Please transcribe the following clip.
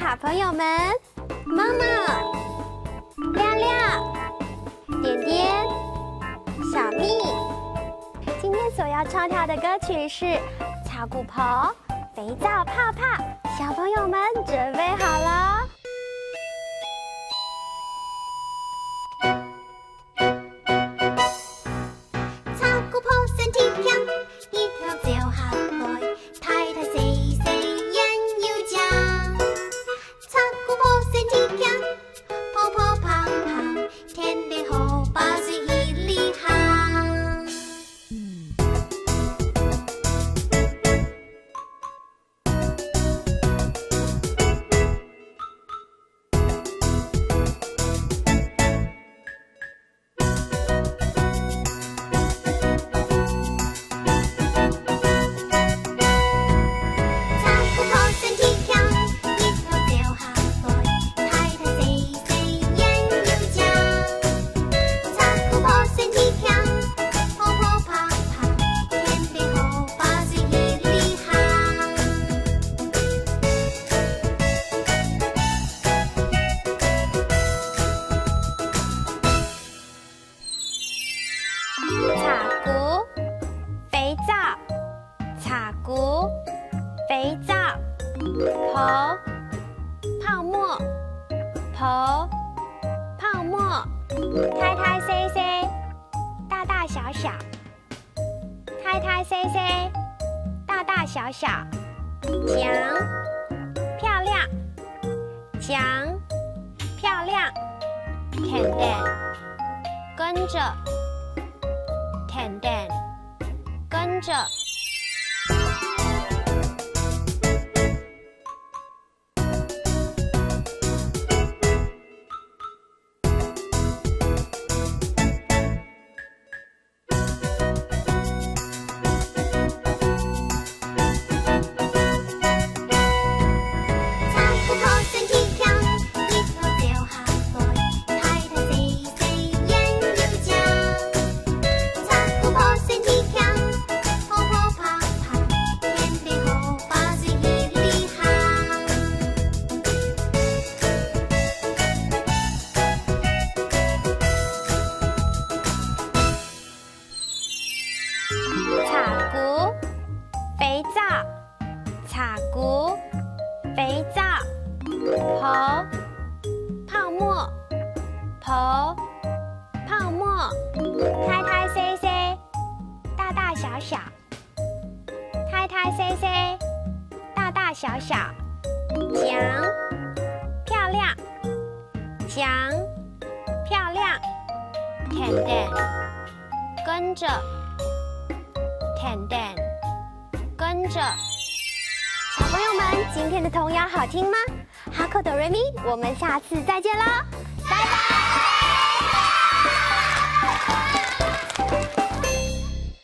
好朋友们，妈妈、亮亮、点点、小蜜。今天所要唱跳的歌曲是《草古婆肥皂泡泡》，小朋友们准备好了？肥皂，头，泡沫，头，泡沫，开开 C C， 大大小小，开开 C C， 大大小小，奖，漂亮，奖，漂亮，甜甜，跟着，甜甜，跟着。草菇、肥皂、头、泡沫、头、泡沫，开开 C C， 大大小小，开开 C C， 大大小小，奖，漂亮，奖，漂亮，甜甜，跟着，甜甜，跟着。小朋友们，今天的童谣好听吗？哈克哆瑞咪，我们下次再见喽，拜拜。